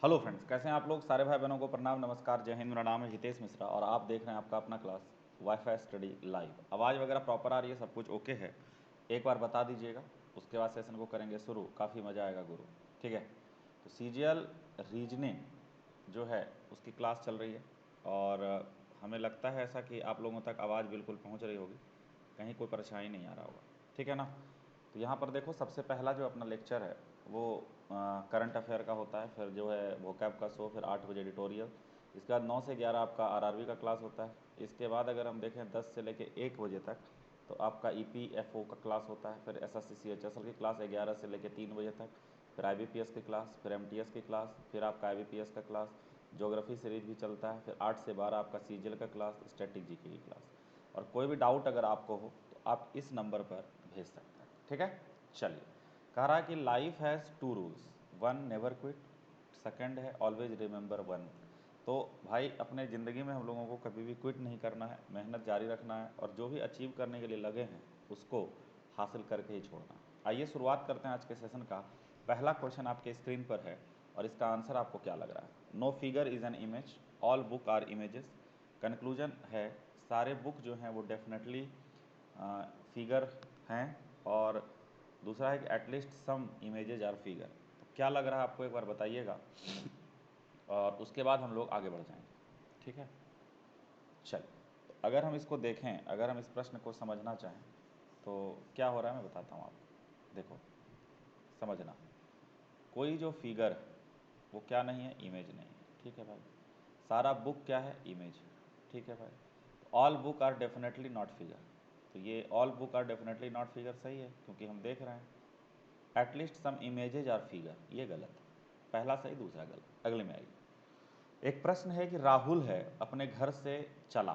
Hello friends, कैसे हैं आप लोग। सारे भाई बहनों को प्रणाम, नमस्कार, जय हिंद। मेरा नाम है हितेश मिश्रा और आप देख रहे हैं आपका अपना क्लास वाईफाई स्टडी लाइव। आवाज़ वगैरह प्रॉपर आ रही है, सब कुछ ओके है। एक बार बता दीजिएगा, उसके बाद सेशन को करेंगे शुरू। काफ़ी मज़ा आएगा गुरु, ठीक है। तो सीजीएल रीजनिंग जो है उसकी क्लास चल रही है और हमें लगता है ऐसा कि आप लोगों तक आवाज़ बिल्कुल पहुँच रही होगी, कहीं कोई परेशानी नहीं आ रहा होगा, ठीक है ना। तो यहाँ पर देखो, सबसे पहला जो अपना लेक्चर है वो करंट अफेयर का होता है, फिर जो है वोकैब का शो, फिर 8 बजे एडिटोरियल। इसके बाद 9 से 11 आपका आरआरबी का क्लास होता है। इसके बाद अगर हम देखें 10 से लेकर 1 बजे तक तो आपका ईपीएफओ का क्लास होता है। फिर एसएससी सीएचएसएल की क्लास 11 से लेकर 3 बजे तक। फिर आईबीपीएस की क्लास, फिर एमटीएस की क्लास, फिर आपका आईबीपीएस का क्लास, ज्योग्राफी सीरीज भी चलता है। फिर 8 से 12 आपका सीजीएल का क्लास, स्टैटिक जीके की क्लास। और कोई भी डाउट अगर आपको हो तो आप इस नंबर पर भेज सकते हैं, ठीक है। चलिए, कह रहा है कि life has 2 rules, 1 never quit, second है ऑलवेज रिमेंबर 1। तो भाई अपने ज़िंदगी में हम लोगों को कभी भी क्विट नहीं करना है, मेहनत जारी रखना है और जो भी अचीव करने के लिए लगे हैं उसको हासिल करके ही छोड़ना है। आइए शुरुआत करते हैं आज के सेशन का। पहला क्वेश्चन आपके स्क्रीन पर है और इसका आंसर आपको क्या लग रहा है। No figure is an image, all book are images. Conclusion है सारे बुक जो हैं वो डेफिनेटली फिगर हैं। और दूसरा है कि at least some images are figure. तो क्या लग रहा है आपको, एक बार बताइएगा और उसके बाद हम लोग आगे बढ़ जाएंगे, ठीक है। चलिए, तो अगर हम इसको देखें, अगर हम इस प्रश्न को समझना चाहें तो क्या हो रहा है मैं बताता हूँ आपको। देखो, समझना, कोई जो फिगर है वो क्या नहीं है, इमेज नहीं है, ठीक है भाई। सारा बुक क्या है, इमेज है, ठीक है भाई। All book are definitely not figure, तो ये all book are definitely not figure सही है क्योंकि हम देख रहे हैं। At least some images are figure, ये गलत है। पहला सही, दूसरा गलत। अगले में आइए। एक प्रश्न है कि राहुल है अपने घर से चला,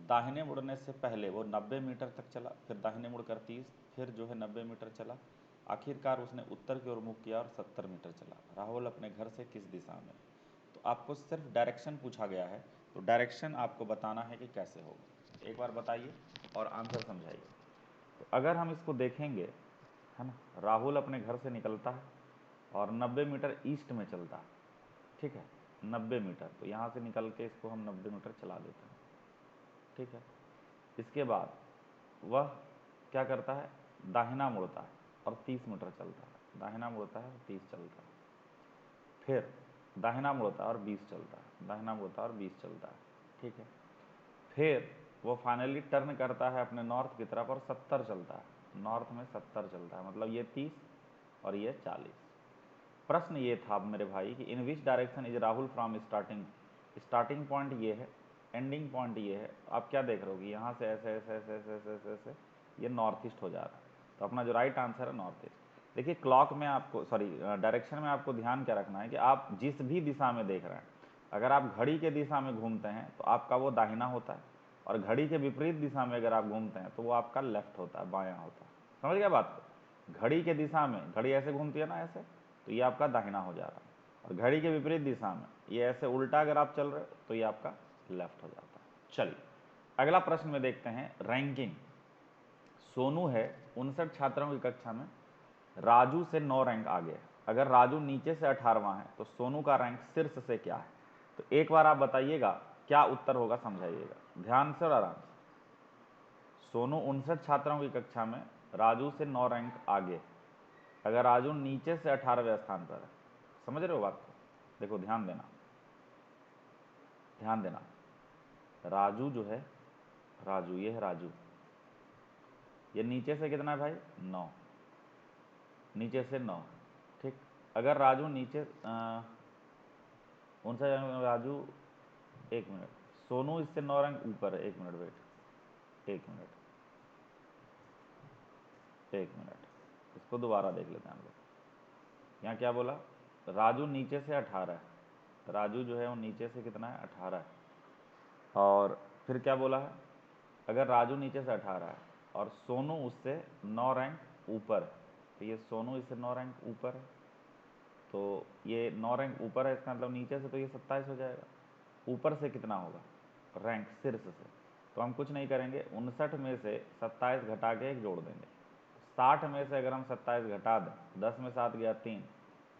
दाहिने मुड़ने से पहले वो 90 मीटर तक चला, फिर दाहिने मुड़कर 30, फिर जो है 90 मीटर चला, आखिरकार उसने उत्तर की ओर मुख किया और 70 मीटर चला। राहुल अपने घर से किस दिशा में। तो आपको सिर्फ डायरेक्शन पूछा गया है, तो डायरेक्शन आपको बताना है कि कैसे होगा। एक बार बताइए और आंसर समझाइए। तो अगर हम इसको देखेंगे, है ना, राहुल अपने घर से निकलता है और 90 मीटर ईस्ट में चलता है, ठीक है। 90 मीटर, तो यहाँ से निकल के इसको हम 90 मीटर चला देते हैं, ठीक है। इसके बाद वह क्या करता है, दाहिना मुड़ता है और 30 मीटर चलता है। दाहिना मुड़ता है और 30 चलता है, फिर दाहिना मुड़ता है और 20 चलता है, दाहिना मुड़ता है और 20 चलता है, ठीक है। फिर वो फाइनली टर्न करता है अपने नॉर्थ की तरफ और 70 चलता है। नॉर्थ में 70 चलता है, मतलब ये 30 और ये 40। प्रश्न ये था मेरे भाई कि in which direction is Rahul from starting. Starting point ये है, एंडिंग पॉइंट ये है। आप क्या देख रहे हो कि यहाँ से ऐसे ऐसे ऐसे ऐसे ऐसे ऐसे ऐसे ये नॉर्थ ईस्ट हो जा रहा है। तो अपना जो राइट आंसर है नॉर्थ ईस्ट। देखिए, क्लॉक में आपको, सॉरी, डायरेक्शन में आपको ध्यान क्या रखना है कि आप जिस भी दिशा में देख रहे हैं, अगर आप घड़ी के दिशा में घूमते हैं तो आपका वो दाहिना होता है, और घड़ी के विपरीत दिशा में अगर आप घूमते हैं तो वो आपका लेफ्ट होता है, बायां होता है। समझ गया बात को। घड़ी के दिशा में, घड़ी ऐसे घूमती है ना ऐसे, तो ये आपका दाहिना हो जा रहा है। और घड़ी के विपरीत दिशा में ये ऐसे उल्टा अगर आप चल रहे हो तो ये आपका लेफ्ट हो जाता है। चलिए, अगला प्रश्न में देखते हैं। रैंकिंग, सोनू है 59 छात्रों की कक्षा में, राजू से 9 रैंक आगे है। अगर राजू नीचे से 18वां है तो सोनू का रैंक शीर्ष से क्या है। तो एक बार आप बताइएगा क्या उत्तर होगा, समझाइएगा ध्यान से और आराम से। सोनू 59 छात्रों की कक्षा में, राजू से 9 रैंक आगे, अगर राजू नीचे से 18वें स्थान पर है। समझ रहे हो बात को। देखो, ध्यान देना, ध्यान देना। राजू जो है, राजू, ये है राजू, ये नीचे से कितना है भाई, 9, नीचे से 9, ठीक। अगर राजू नीचे 59, राजू, 1 मिनट, सोनू इससे 9 रैंक ऊपर है। 1 मिनट वेट, 1 मिनट, 1 मिनट, इसको दोबारा देख लेते हैं हम लोग। यहाँ क्या बोला, राजू नीचे से 18 है, राजू जो है वो नीचे से कितना है, 18 है। और फिर क्या बोला है, अगर राजू नीचे से 18 है और सोनू उससे 9 रैंक ऊपर है, तो ये सोनू इससे 9 रैंक ऊपर है, तो ये 9 रैंक ऊपर है, इसका मतलब नीचे से तो ये 27 हो जाएगा। ऊपर से कितना होगा, रैंक शीर्ष से। तो हम कुछ नहीं करेंगे, 59 में से 27 घटा के एक जोड़ देंगे। 60 में से अगर हम 27 घटा दें, 10 में 7 गया 3,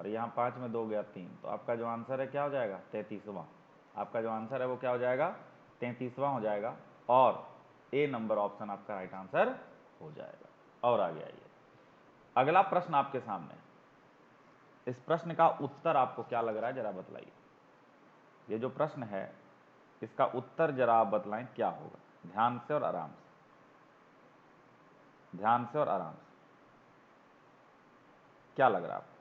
और यहाँ 5 में 2 गया 3, तो आपका जो आंसर है क्या हो जाएगा, 33वां। आपका जो आंसर है वो क्या हो जाएगा, 33वां हो जाएगा, और ए नंबर ऑप्शन आपका राइट आंसर हो जाएगा। और आगे आइए, अगला प्रश्न आपके सामने, इस प्रश्न का उत्तर आपको क्या लग रहा है जरा बतलाइए। ये जो प्रश्न है इसका उत्तर जरा आप बतलाएं क्या होगा, ध्यान से और आराम से, ध्यान से और आराम से, क्या लग रहा है आपको,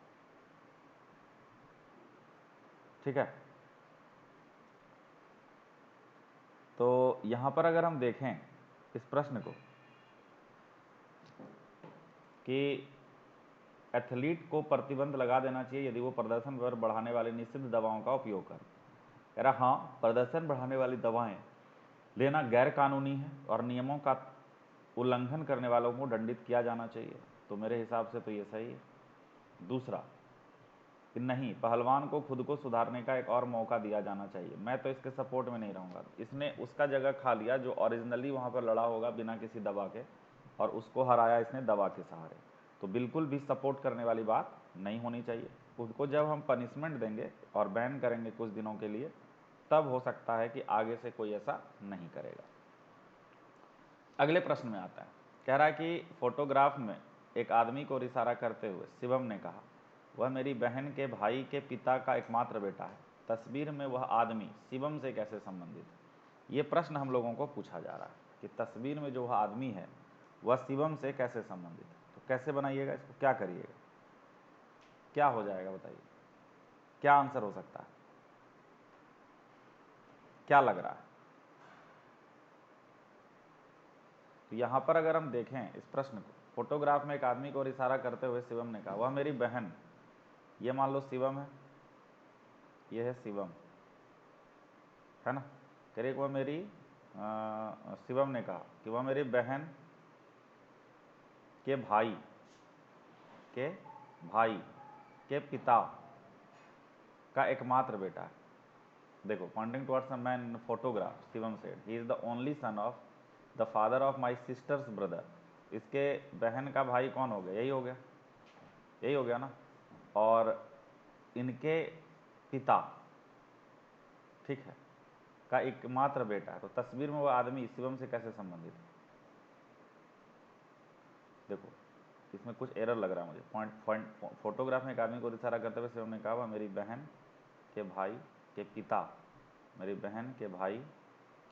ठीक है। तो यहां पर अगर हम देखें इस प्रश्न को कि एथलीट को प्रतिबंध लगा देना चाहिए यदि वो प्रदर्शन पर बढ़ाने वाली निषिद्ध दवाओं का उपयोग कर, कह रहा हाँ, प्रदर्शन बढ़ाने वाली दवाएं लेना गैर कानूनी है और नियमों का उल्लंघन करने वालों को दंडित किया जाना चाहिए। तो मेरे हिसाब से तो ये सही है। दूसरा कि नहीं, पहलवान को खुद को सुधारने का एक और मौका दिया जाना चाहिए। मैं तो इसके सपोर्ट में नहीं रहूँगा। इसने उसका जगह खा लिया जो ओरिजिनली वहाँ पर लड़ा होगा बिना किसी दवा के, और उसको हराया इसने दवा के सहारे। तो बिल्कुल भी सपोर्ट करने वाली बात नहीं होनी चाहिए। उसको जब हम पनिशमेंट देंगे और बैन करेंगे कुछ दिनों के लिए, तब हो सकता है कि आगे से कोई ऐसा नहीं करेगा। अगले प्रश्न में आता है, कह रहा है कि फोटोग्राफ में एक आदमी को इशारा करते हुए शिवम ने कहा, वह मेरी बहन के भाई के पिता का एकमात्र बेटा है। तस्वीर में वह आदमी शिवम से कैसे संबंधित है। ये प्रश्न हम लोगों को पूछा जा रहा है कि तस्वीर में जो वह आदमी है वह शिवम से कैसे संबंधित है। तो कैसे बनाइएगा इसको, क्या करिएगा, क्या हो जाएगा बताइए, क्या आंसर हो सकता है, क्या लग रहा है। तो यहाँ पर अगर हम देखें इस प्रश्न को, फोटोग्राफ में एक आदमी को इशारा करते हुए शिवम ने कहा, वह मेरी बहन, ये मान लो शिवम है, ये है शिवम, है ना। करिए वह मेरी शिवम ने कहा कि वह मेरी बहन के भाई के भाई के पिता का एकमात्र बेटा है। देखो, pointing towards a man in photograph, Shivam said he is the only son of the father of my sisters brother. इसके बहन का भाई कौन हो गया, यही हो गया, यही हो गया ना। और इनके पिता, ठीक है, का एकमात्र बेटा है। तो तस्वीर में वो आदमी शिवम से कैसे संबंधित है। देखो, इसमें कुछ एरर लग रहा है मुझे। फोटोग्राफ में एक आदमी को इशारा करते हुए शिवम ने कहा, वह मेरी बहन के भाई के पिता, मेरी बहन के भाई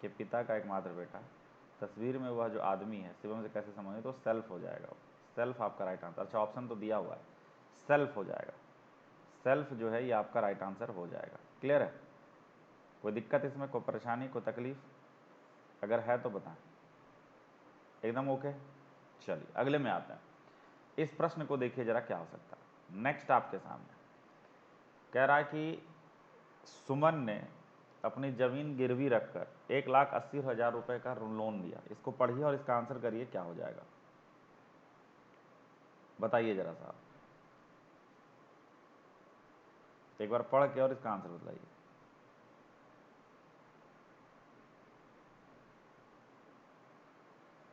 के पिता का एकमात्र बेटा है। तस्वीर में वह जो आदमी है शिवम से कैसे संबंधित, तो सेल्फ हो जाएगा। सेल्फ आपका राइट आंसर। अच्छा, ऑप्शन तो दिया हुआ है, सेल्फ हो जाएगा। सेल्फ जो है ये आपका राइट आंसर हो जाएगा। क्लियर है, कोई दिक्कत इसमें, कोई परेशानी, कोई तकलीफ, अगर है तो बताएं। एकदम ओके। चलिए अगले में आते हैं। इस प्रश्न को देखिए जरा क्या हो सकता है। नेक्स्ट आपके सामने कह रहा है कि सुमन ने अपनी जमीन गिरवी रखकर 1,80,000 रुपए का लोन लिया। इसको पढ़िए और इसका आंसर करिए क्या हो जाएगा, बताइए जरा साहब, एक बार पढ़ के और इसका आंसर बताइए।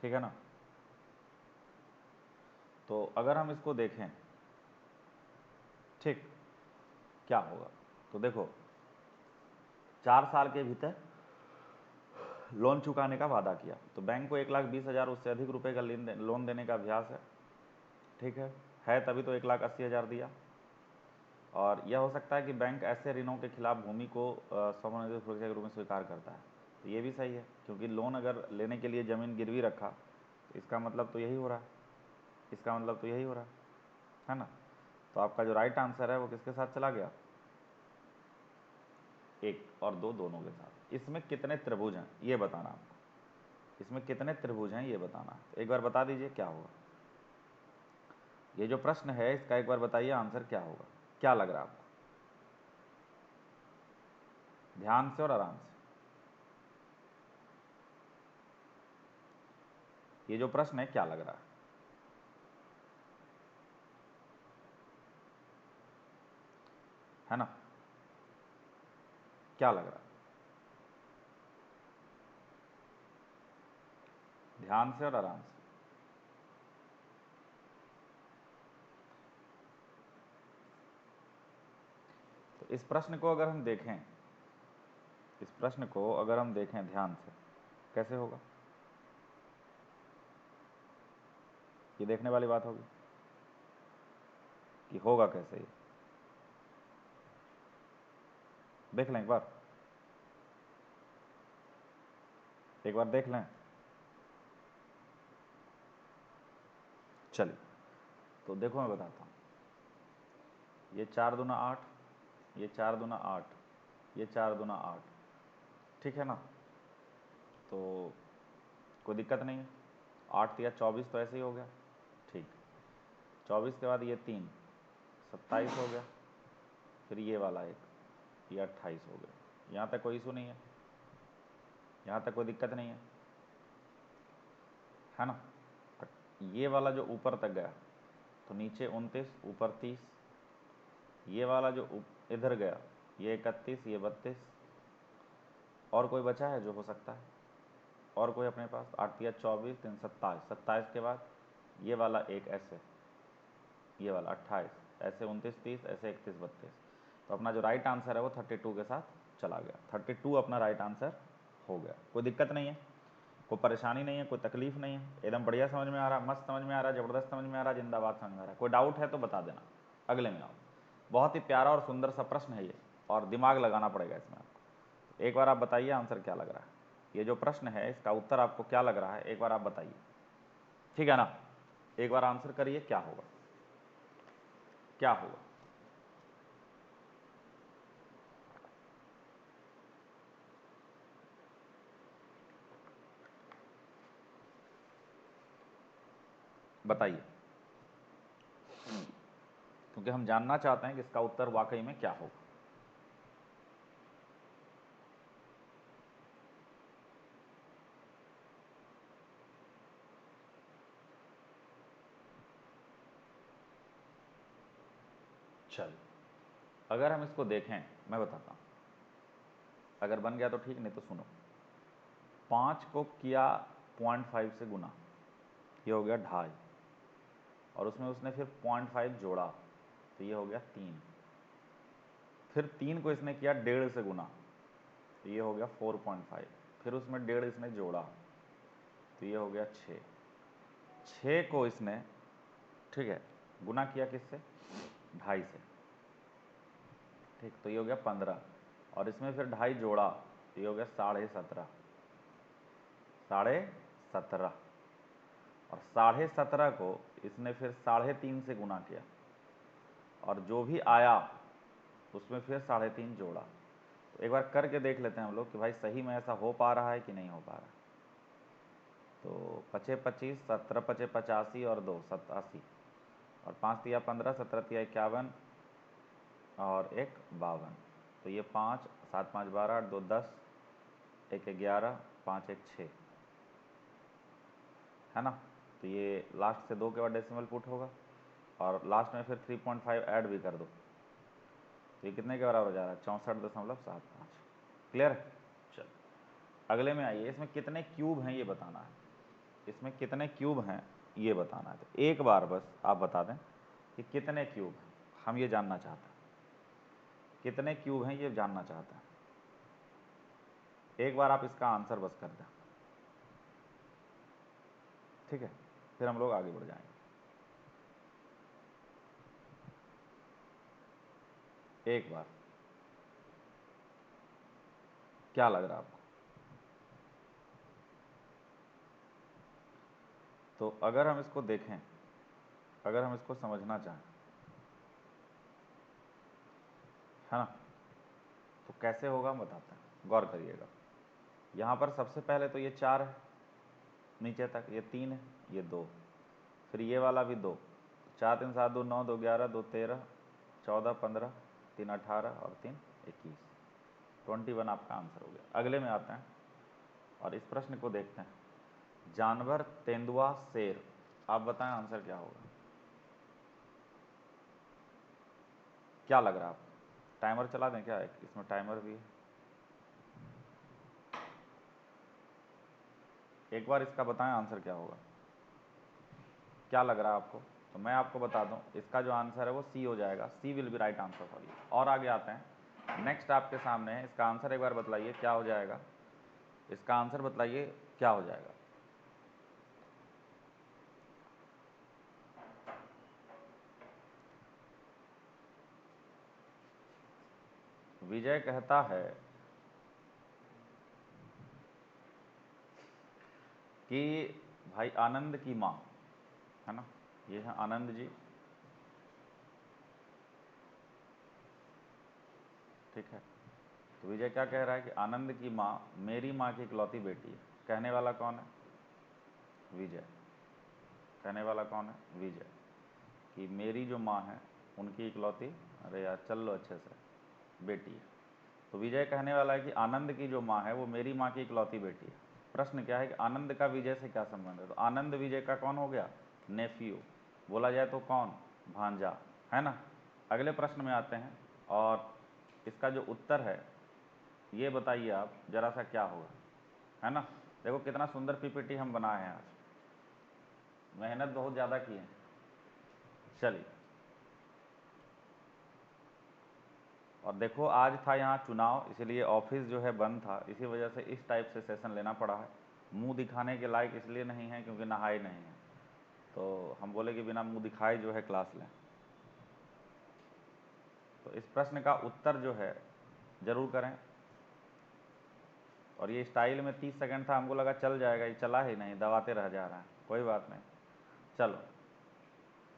ठीक है ना। तो अगर हम इसको देखें, ठीक, क्या होगा, तो देखो 4 साल के भीतर लोन चुकाने का वादा किया, तो बैंक को 1,20,000 उससे अधिक रुपए का लोन देने का अभ्यास है। ठीक है तभी तो 1,80,000 दिया। और यह हो सकता है कि बैंक ऐसे ऋणों के खिलाफ भूमि को स्वनिर्मित सुरक्षा के रूप में स्वीकार करता है। तो ये भी सही है, क्योंकि लोन अगर लेने के लिए ज़मीन गिरवी रखा तो इसका मतलब तो यही हो रहा है, इसका मतलब तो यही हो रहा है ना। तो आपका जो राइट आंसर है वो किसके साथ चला गया, 1 और 2 दोनों के साथ। इसमें कितने त्रिभुज हैं ये बताना आपको, इसमें कितने त्रिभुज हैं ये बताना। तो एक बार बता दीजिए क्या होगा, ये जो प्रश्न है इसका एक बार बताइए आंसर क्या होगा, क्या लग रहा है आपको, ध्यान से और आराम से। ये जो प्रश्न है क्या लग रहा है ना, क्या लग रहा है, ध्यान से और आराम से। तो इस प्रश्न को अगर हम देखें, इस प्रश्न को अगर हम देखें ध्यान से, कैसे होगा, ये देखने वाली बात होगी कि होगा कैसे। ये देख लें एक बार देख लें। चलिए तो देखो मैं बताता हूँ, ये 4 दूना 8, ये 4 दूना 8, ये 4 दूना 8, ठीक है ना। तो कोई दिक्कत नहीं है, 8 या 24 तो ऐसे ही हो गया, ठीक। 24 के बाद ये 3, 27 हो गया, फिर ये वाला एक, ये 28 हो गया। यहाँ तक कोई इशू नहीं है, यहाँ तक कोई दिक्कत नहीं है ना। ये वाला जो ऊपर तक गया तो नीचे 29, ऊपर 30, ये वाला जो इधर गया ये 31, ये 32, और कोई बचा है जो हो सकता है, और कोई अपने पास 8 या 24, 3 27, 27 के बाद ये वाला एक ऐसे, ये वाला 28, ऐसे 29, 30, ऐसे 31, 32। तो अपना जो राइट आंसर है वो 32 के साथ चला गया, 32 अपना राइट आंसर हो गया। कोई दिक्कत नहीं है, कोई परेशानी नहीं है, कोई तकलीफ नहीं है, एकदम बढ़िया समझ में आ रहा, मस्त समझ में आ रहा, ज़बरदस्त समझ में आ रहा, जिंदाबाद समझ में आ रहा। कोई डाउट है तो बता देना, अगले में आओ। बहुत ही प्यारा और सुंदर सा प्रश्न है ये, और दिमाग लगाना पड़ेगा इसमें आपको। एक बार आप बताइए आंसर क्या लग रहा है, ये जो प्रश्न है इसका उत्तर आपको क्या लग रहा है, एक बार आप बताइए, ठीक है ना। एक बार आंसर करिए, क्या होगा, क्या होगा। बताइए, क्योंकि हम जानना चाहते हैं कि इसका उत्तर वाकई में क्या होगा। चलिए अगर हम इसको देखें, मैं बताता हूँ, अगर बन गया तो ठीक, नहीं तो सुनो। 5 को किया 0.5 से गुना, ये हो गया 2.5, और उसमें उसने फिर 0.5 जोड़ा तो ये हो गया 3, फिर 3 को इसने किया 1.5 से गुना तो ये हो गया 4.5, फिर उसमें 1.5 इसने जोड़ा तो ये हो गया 6, 6 को इसने, ठीक है, गुना किया किससे, 2.5 से, ठीक, तो ये हो गया 15, और इसमें फिर 2.5 जोड़ा तो ये हो गया 17.5, 17.5, और 17.5 को इसने फिर 3.5 से गुना किया, और जो भी आया उसमें फिर 3.5 जोड़ा। तो एक बार करके देख लेते हैं हम लोग कि भाई सही में ऐसा हो पा रहा है कि नहीं हो पा रहा है। तो 5 25, 17 5 85, और 2 87, और 5 तिया 15, 17 तिया 51, और 1 52। तो ये 5 7 5 12, 8 2 10, 1 11, 5 1 6, है ना। तो ये लास्ट से 2 के बाद डेसिमल पुट होगा, और लास्ट में फिर 3.5 ऐड भी कर दो तो ये कितने के बराबर जा रहा है, 64.75। क्लियर है। चल अगले में आइए, इसमें कितने क्यूब हैं ये बताना है, इसमें कितने क्यूब हैं ये बताना है। तो एक बार बस आप बता दें कि कितने क्यूब हैं, हम ये जानना चाहते हैं, कितने क्यूब हैं ये जानना चाहते हैं। एक बार आप इसका आंसर बस कर दें, ठीक है, फिर हम लोग आगे बढ़ जाएंगे। एक बार क्या लग रहा है आपको। तो अगर हम इसको देखें, अगर हम इसको समझना चाहें, है ना, तो कैसे होगा हम बताते हैं, गौर करिएगा। यहाँ पर सबसे पहले तो ये 4 है नीचे तक, ये 3 है, ये 2, फिर ये वाला भी 2, 4 3 7 2 9 2 11 2 13 14 15 3 18 और 3 21, 21 आपका आंसर हो गया। अगले में आते हैं और इस प्रश्न को देखते हैं, जानवर, तेंदुआ, शेर, आप बताएं आंसर क्या होगा, क्या लग रहा है आपको। टाइमर चला दें क्या, इसमें टाइमर भी है, एक बार इसका बताएं आंसर क्या होगा, क्या लग रहा है आपको। तो मैं आपको बता दूं, इसका जो आंसर है वो सी हो जाएगा, C will be right answer for you. और आगे आते हैं, नेक्स्ट आपके सामने है, इसका आंसर एक बार बतलाइए क्या हो जाएगा, इसका आंसर बतलाइए क्या हो जाएगा। विजय कहता है कि भाई आनंद की माँ है ना, ये है आनंद जी, ठीक है। तो विजय क्या कह रहा है कि आनंद की माँ मेरी माँ की इकलौती बेटी है। कहने वाला कौन है? विजय। कहने वाला कौन है? विजय। कि मेरी जो माँ है उनकी इकलौती, अरे यार चल लो अच्छे से, बेटी है। तो विजय कहने वाला है कि आनंद की जो माँ है वो मेरी माँ की इकलौती बेटी है। प्रश्न क्या है कि आनंद का विजय से क्या संबंध है? तो आनंद विजय का कौन हो गया? नेफ्यू। बोला जाए तो कौन? भांजा, है ना। अगले प्रश्न में आते हैं और इसका जो उत्तर है ये बताइए आप जरा सा क्या होगा, है ना। देखो कितना सुंदर पीपीटी हम बनाए हैं आज, मेहनत बहुत ज़्यादा की है। चलिए, और देखो आज था यहाँ चुनाव, इसलिए ऑफिस जो है बंद था, इसी वजह से इस टाइप से सेशन लेना पड़ा है। मुंह दिखाने के लायक इसलिए नहीं है क्योंकि नहाए नहीं हैं, तो हम बोले कि बिना मुंह दिखाए जो है क्लास लें। तो इस प्रश्न का उत्तर जो है ज़रूर करें। और ये स्टाइल में 30 सेकंड था, हमको लगा चल जाएगा, ये चला ही नहीं, दबाते रह जा रहा है, कोई बात नहीं। चलो,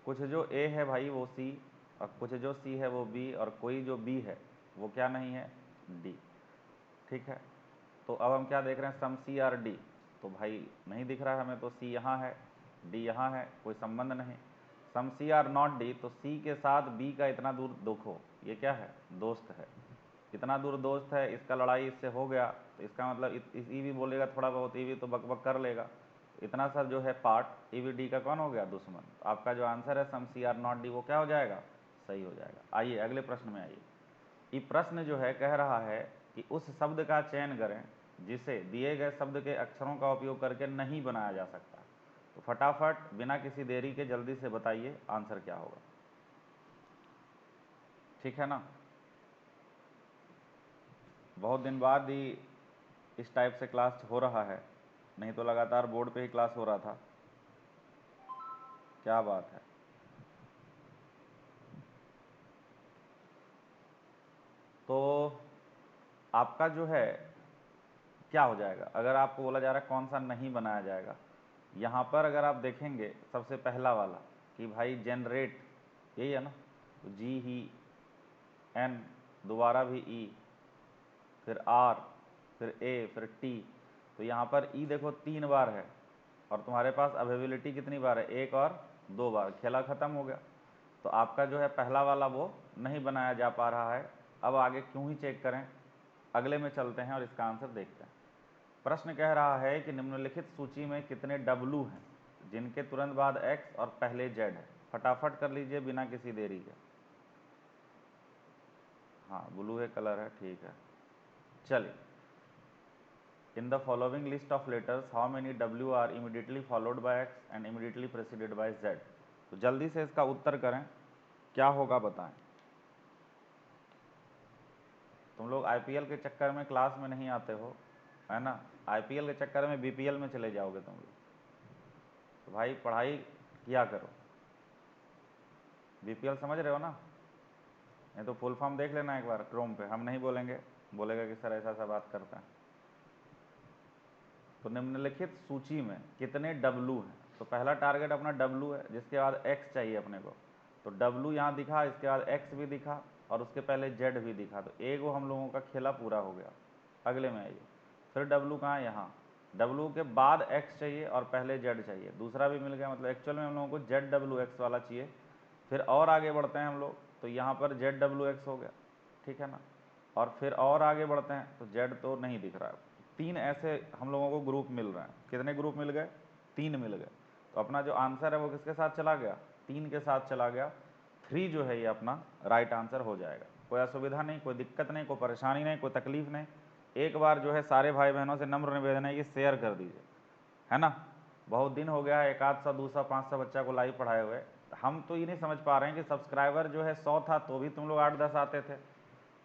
कुछ जो ए है भाई वो सी, और कुछ जो सी है वो बी, और कोई जो बी है वो क्या नहीं है? डी, ठीक है। तो अब हम क्या देख रहे हैं? सम सी आर डी। तो भाई नहीं दिख रहा है हमें, तो सी यहाँ है, डी यहाँ है, कोई संबंध नहीं। सम सी आर नॉट डी, तो सी के साथ बी का इतना दूर देखो, ये क्या है? दोस्त है। इतना दूर दोस्त है, इसका लड़ाई इससे हो गया, तो इसका मतलब ई भी बोलेगा थोड़ा बहुत, ई भी तो बक बक कर लेगा। इतना सा जो है पार्ट ई वी डी का कौन हो गया? दुश्मन। तो आपका जो आंसर है सम सी आर नॉट डी वो क्या हो जाएगा? सही हो जाएगा। आइए अगले प्रश्न में आइए। ये प्रश्न जो है कह रहा है कि उस शब्द का चयन करें जिसे दिए गए शब्द के अक्षरों का उपयोग करके नहीं बनाया जा सकता। तो फटाफट बिना किसी देरी के जल्दी से बताइए आंसर क्या होगा, ठीक है ना। बहुत दिन बाद ही इस टाइप से क्लास हो रहा है, नहीं तो लगातार बोर्ड पे ही क्लास हो रहा था। क्या बात है। तो आपका जो है क्या हो जाएगा अगर आपको बोला जा रहा है कौन सा नहीं बनाया जाएगा? यहाँ पर अगर आप देखेंगे सबसे पहला वाला कि भाई जनरेट, यही है ना। तो जी ही, एन, दोबारा भी ई, फिर आर, फिर ए, फिर टी। तो यहाँ पर ई देखो 3 बार है, और तुम्हारे पास अवेलेबिलिटी कितनी बार है? 1 और 2 बार। खेला ख़त्म हो गया। तो आपका जो है पहला वाला वो नहीं बनाया जा पा रहा है। अब आगे क्यों ही चेक करें, अगले में चलते हैं और इसका आंसर देखते हैं। प्रश्न कह रहा है कि निम्नलिखित सूची में कितने डब्लू हैं जिनके तुरंत बाद एक्स और पहले जेड है? फटाफट कर लीजिए बिना किसी देरी के। हाँ, ब्लू है कलर है, ठीक है। चलिए, in the following list of letters how many W are immediately followed by X and immediately preceded by Z? तो जल्दी से इसका उत्तर करें, क्या होगा बताएं। तुम लोग आईपीएल के चक्कर में क्लास में नहीं आते हो, है ना। आईपीएल के चक्कर में बीपीएल में चले जाओगे तुम लोग। तो भाई पढ़ाई किया करो। बीपीएल समझ रहे हो ना? नहीं तो फुल फॉर्म देख लेना एक बार क्रोम पे, हम नहीं बोलेंगे, बोलेगा कि सर ऐसा ऐसा बात करता है। तो निम्नलिखित सूची में कितने डब्लू हैं? तो पहला टारगेट अपना डब्लू है, जिसके बाद एक्स चाहिए अपने को। तो डब्लू यहाँ दिखा, इसके बाद एक्स भी दिखा, और उसके पहले जेड भी दिखा। तो एक वो हम लोगों का खेला पूरा हो गया। अगले में आइए, फिर डब्लू कहाँ है? यहाँ। डब्लू के बाद एक्स चाहिए और पहले जेड चाहिए, दूसरा भी मिल गया। मतलब एक्चुअल में हम लोगों को जेड डब्लू एक्स वाला चाहिए। फिर और आगे बढ़ते हैं हम लोग, तो यहाँ पर जेड डब्लू एक्स हो गया, ठीक है ना। और फिर और आगे बढ़ते हैं तो जेड तो नहीं दिख रहा है। 3 ऐसे हम लोगों को ग्रुप मिल रहे हैं। कितने ग्रुप मिल गए? 3 मिल गए। तो अपना जो आंसर है वो किसके साथ चला गया? 3 के साथ चला गया। 3 जो है ये अपना राइट आंसर हो जाएगा। कोई असुविधा नहीं, कोई दिक्कत नहीं, कोई परेशानी नहीं, कोई तकलीफ नहीं। एक बार जो है सारे भाई बहनों से नम्र निवेदन है कि शेयर कर दीजिए, है ना। बहुत दिन हो गया है, 100, 200, 500 बच्चा को लाइव पढ़ाए हुए। हम तो ये नहीं समझ पा रहे हैं कि सब्सक्राइबर जो है 100 था तो भी तुम लोग 8-10 आते थे,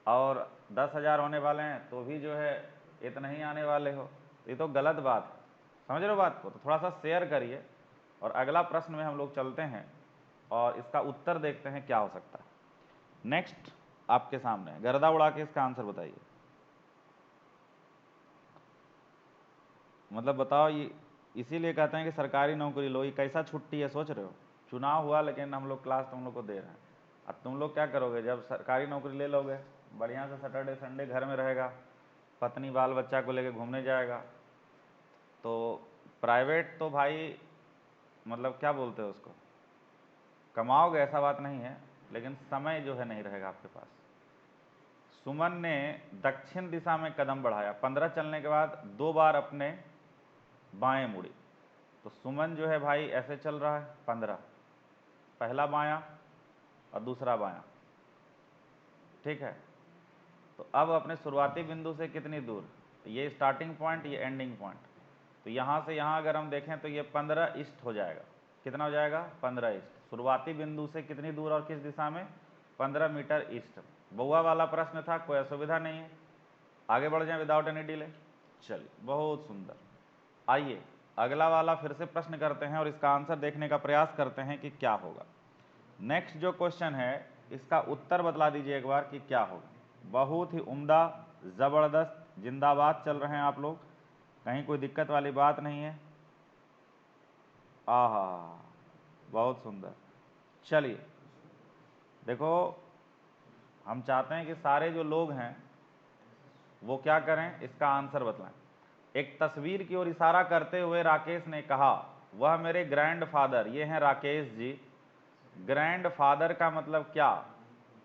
और 10,000 होने वाले हैं तो भी जो है इतना ही आने वाले हो, तो ये तो गलत बात है। समझ रहे हो बात को? तो थोड़ा सा शेयर करिए। और अगला प्रश्न में हम लोग चलते हैं और इसका उत्तर देखते हैं क्या हो सकता है। नेक्स्ट आपके सामने गर्दा उड़ा के इसका आंसर बताइए। मतलब बताओ, ये इसीलिए कहते हैं कि सरकारी नौकरी लो। ये कैसा छुट्टी है सोच रहे हो? चुनाव हुआ लेकिन हम लोग क्लास तुम लोग को दे रहे हैं। अब तुम लोग क्या करोगे जब सरकारी नौकरी ले लोगे? बढ़िया से सैटरडे संडे घर में रहेगा, पत्नी बाल बच्चा को लेके घूमने जाएगा। तो प्राइवेट तो भाई मतलब क्या बोलते हो उसको, कमाओगे ऐसा बात नहीं है, लेकिन समय जो है नहीं रहेगा आपके पास। सुमन ने दक्षिण दिशा में कदम बढ़ाया, 15 चलने के बाद 2 बार अपने बाएं मुड़ी। तो सुमन जो है भाई ऐसे चल रहा है 15, पहला बायां और दूसरा बायां, ठीक है। तो अब अपने शुरुआती बिंदु से कितनी दूर, ये स्टार्टिंग पॉइंट, ये एंडिंग पॉइंट, तो यहाँ से यहाँ अगर हम देखें तो ये 15 ईस्ट हो जाएगा। कितना हो जाएगा? 15 ईस्ट। शुरुआती बिंदु से कितनी दूर और किस दिशा में? 15 मीटर ईस्ट। बउआ वाला प्रश्न था, कोई असुविधा नहीं है। आगे बढ़ जाए विदाउट एनी डिले। चलिए, बहुत सुंदर। आइए अगला वाला फिर से प्रश्न करते हैं और इसका आंसर देखने का प्रयास करते हैं कि क्या होगा। नेक्स्ट जो क्वेश्चन है इसका उत्तर बतला दीजिए एक बार कि क्या होगा। बहुत ही उम्दा, ज़बरदस्त, जिंदाबाद चल रहे हैं आप लोग, कहीं कोई दिक्कत वाली बात नहीं है। आहा, बहुत सुंदर। चलिए देखो, हम चाहते हैं कि सारे जो लोग हैं वो क्या करें, इसका आंसर बतलाएं। एक तस्वीर की ओर इशारा करते हुए राकेश ने कहा, वह मेरे ग्रैंडफादर, ये हैं राकेश जी। ग्रैंडफादर का मतलब क्या?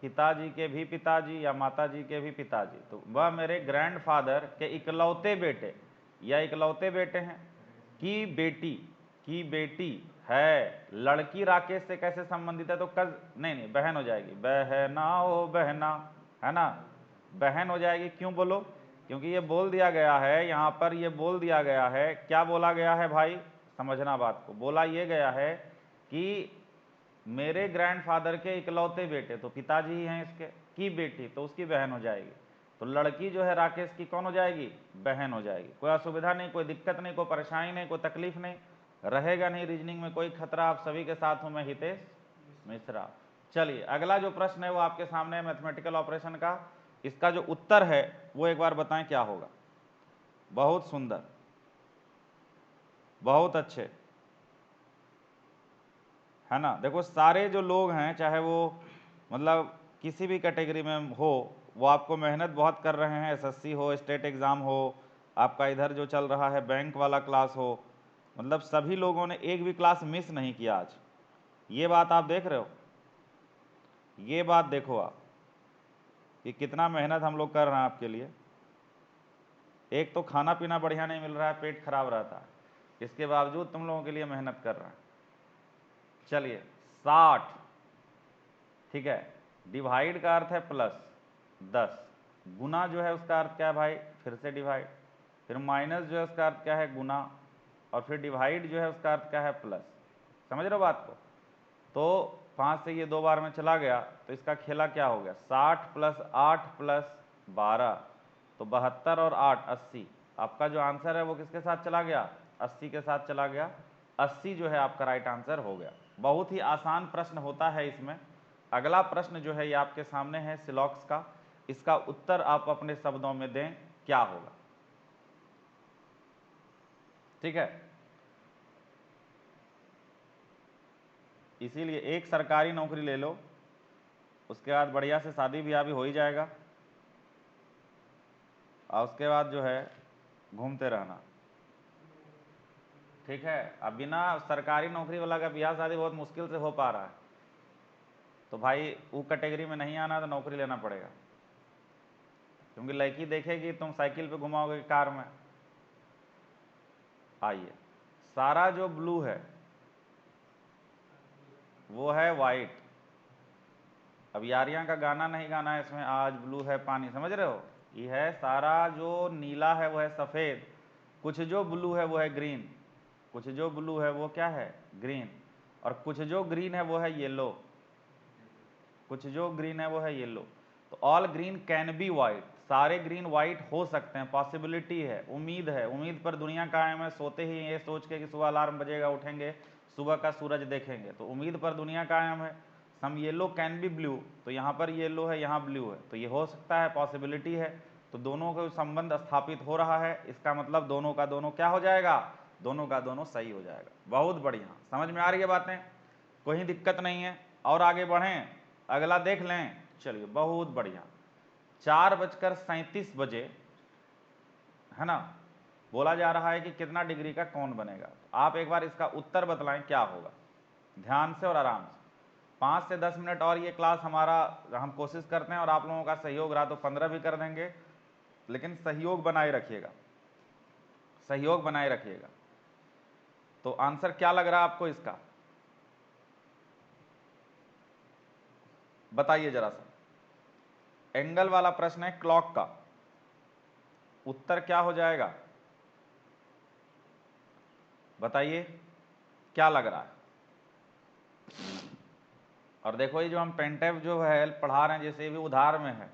पिताजी के भी पिताजी या माताजी के भी पिताजी। तो वह मेरे ग्रैंडफादर के इकलौते बेटे या इकलौते बेटे हैं की बेटी है। लड़की राकेश से कैसे संबंधित है? तो कज नहीं, बहन हो जाएगी। बहना ओ बहना, है ना, बहन हो जाएगी। क्यों बोलो? क्योंकि ये बोल दिया गया है यहाँ पर, ये बोल दिया गया है, क्या बोला गया है भाई, समझना बात को। बोला ये गया है कि मेरे ग्रैंडफादर के इकलौते बेटे, तो पिताजी ही हैं इसके, की बेटी, तो उसकी बहन हो जाएगी। तो लड़की जो है राकेश की कौन हो जाएगी? बहन हो जाएगी। कोई असुविधा नहीं, कोई दिक्कत नहीं, कोई परेशानी नहीं, कोई तकलीफ नहीं, रहेगा नहीं रीजनिंग में कोई खतरा। आप सभी के साथ हूं मैं, हितेश मिश्रा। चलिए अगला जो प्रश्न है वो आपके सामने है, मैथमेटिकल ऑपरेशन का। इसका जो उत्तर है वो एक बार बताएं क्या होगा। बहुत सुंदर, बहुत अच्छे, है ना। देखो सारे जो लोग हैं, चाहे वो मतलब किसी भी कैटेगरी में हो, वो आपको मेहनत बहुत कर रहे हैं। एसएससी हो, स्टेट एग्ज़ाम हो, आपका इधर जो चल रहा है बैंक वाला क्लास हो, मतलब सभी लोगों ने एक भी क्लास मिस नहीं किया आज। ये बात आप देख रहे हो, ये बात देखो आप कि कितना मेहनत हम लोग कर रहे हैं आपके लिए। एक तो खाना पीना बढ़िया नहीं मिल रहा है, पेट खराब रहता है, इसके बावजूद तुम लोगों के लिए मेहनत कर रहे हैं। चलिए 60, ठीक है। डिवाइड का अर्थ है प्लस 10, गुना जो है उसका अर्थ क्या है भाई? फिर से डिवाइड, फिर माइनस जो है उसका अर्थ क्या है? गुना, और फिर डिवाइड जो है उसका अर्थ क्या है? प्लस। समझ रहे हो बात को? तो 5 से ये 2 बार में चला गया, तो इसका खेला क्या हो गया? 60 प्लस 8 प्लस 12, तो 72 और 8 80। आपका जो आंसर है वो किसके साथ चला गया? 80 के साथ चला गया। 80 जो है आपका राइट आंसर हो गया। बहुत ही आसान प्रश्न होता है इसमें। अगला प्रश्न जो है ये आपके सामने है सिलॉक्स का। इसका उत्तर आप अपने शब्दों में दें, क्या होगा? ठीक है, इसीलिए एक सरकारी नौकरी ले लो, उसके बाद बढ़िया से शादी ब्याह भी हो ही जाएगा, और उसके बाद जो है घूमते रहना, ठीक है। अब बिना सरकारी नौकरी वाला का ब्याह शादी बहुत मुश्किल से हो पा रहा है, तो भाई वो कैटेगरी में नहीं आना तो नौकरी लेना पड़ेगा, क्योंकि लड़की देखेगी तुम साइकिल पे घुमाओगे कार में। आइए, सारा जो ब्लू है वो है वाइट। अब यारियां का गाना नहीं गाना है इसमें, आज ब्लू है पानी, समझ रहे हो? ये है सारा जो नीला है वो है सफ़ेद, कुछ जो ब्लू है वो है ग्रीन, कुछ जो ब्लू है वो क्या है? ग्रीन, और कुछ जो ग्रीन है वो है येलो, कुछ जो ग्रीन है वो है येलो। तो all green can be white, सारे ग्रीन वाइट हो सकते हैं, पॉसिबिलिटी है, उम्मीद है, उम्मीद पर दुनिया कायम है, सोते ही ये सोच के कि सुबह अलार्म बजेगा उठेंगे सुबह का सूरज देखेंगे, तो उम्मीद पर दुनिया कायम है। सम येलो कैन बी ब्लू, तो यहाँ पर येलो है यहाँ ब्लू है, तो ये हो सकता है, पॉसिबिलिटी है, तो दोनों का संबंध स्थापित हो रहा है, इसका मतलब दोनों का दोनों क्या हो जाएगा, दोनों का दोनों सही हो जाएगा। बहुत बढ़िया, समझ में आ रही है बातें, कोई दिक्कत नहीं है। और आगे बढ़ें, अगला देख लें, चलिए बहुत बढ़िया। 4:37 बजे है ना, बोला जा रहा है कि कितना डिग्री का कौन बनेगा। आप एक बार इसका उत्तर बतलाएं क्या होगा, ध्यान से और आराम से। 5 से 10 मिनट और ये क्लास हमारा हम कोशिश करते हैं, और आप लोगों का सहयोग रहा तो 15 भी कर देंगे, लेकिन सहयोग बनाए रखिएगा, सहयोग बनाए रखिएगा। तो आंसर क्या लग रहा है आपको इसका, बताइए जरा सा। एंगल वाला प्रश्न है क्लॉक का, उत्तर क्या हो जाएगा बताइए, क्या लग रहा है। और देखो ये जो हम पेंटेव जो है पढ़ा रहे हैं, जैसे ये भी उधार में है,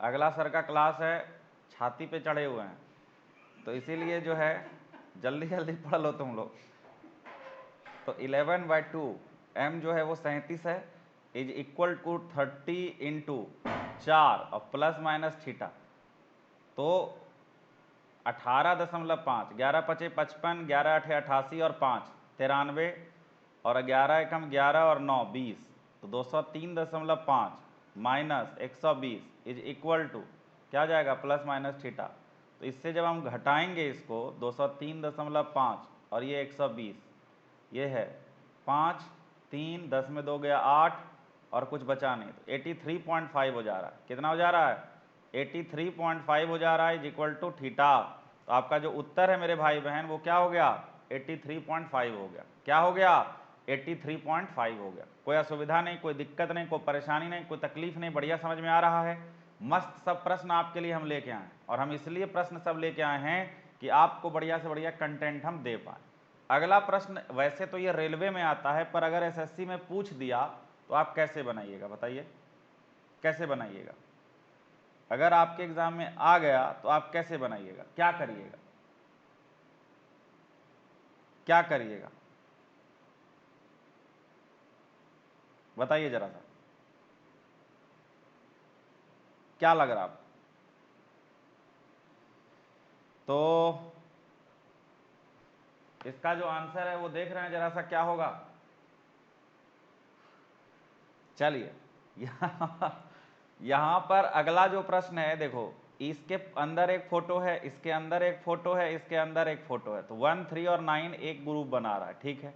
अगला सर का क्लास है छाती पे चढ़े हुए हैं, तो इसीलिए जो है जल्दी जल्दी पढ़ लो तुम लोग। तो 11/2 m जो है वो 37 है, इज इक्वल टू 30 इंटू 4 और प्लस माइनस थीटा, तो 18.5, 11×5 = 55, 11×8 = 88 और 5 93, और 11 एकम 11 और 9 20, तो 203.5 माइनस 120 इज इक्वल टू क्या जाएगा, प्लस माइनस थीटा। तो इससे जब हम घटाएंगे इसको 203.5 और ये 120, ये है 5 3 10 में 2 गया 8 और कुछ बचा नहीं, तो 83.5 हो जा रहा है। कितना हो जा रहा है, 83.5 हो जा रहा है, इज इक्वल टू थीटा। तो आपका जो उत्तर है मेरे भाई बहन वो क्या हो गया, 83.5 हो गया। क्या हो गया, 83.5 हो गया। कोई असुविधा नहीं, कोई दिक्कत नहीं, कोई परेशानी नहीं, कोई तकलीफ नहीं, बढ़िया समझ में आ रहा है। मस्त सब प्रश्न आपके लिए हम लेके आए, और हम इसलिए प्रश्न सब लेके आए हैं कि आपको बढ़िया से बढ़िया कंटेंट हम दे पाए। अगला प्रश्न, वैसे तो ये रेलवे में आता है, पर अगर एसएससी में पूछ दिया तो आप कैसे बनाइएगा बताइए, कैसे बनाइएगा। अगर आपके एग्जाम में आ गया तो आप कैसे बनाइएगा, क्या करिएगा, क्या करिएगा बताइए जरा सा, क्या लग रहा आपको। तो इसका जो आंसर है वो देख रहे हैं जरा सा क्या होगा। चलिए यहां पर अगला जो प्रश्न है, देखो इसके अंदर एक फोटो है, इसके अंदर एक फोटो है, इसके अंदर एक फोटो है, तो 1 3 और 9 एक ग्रुप बना रहा है, ठीक है।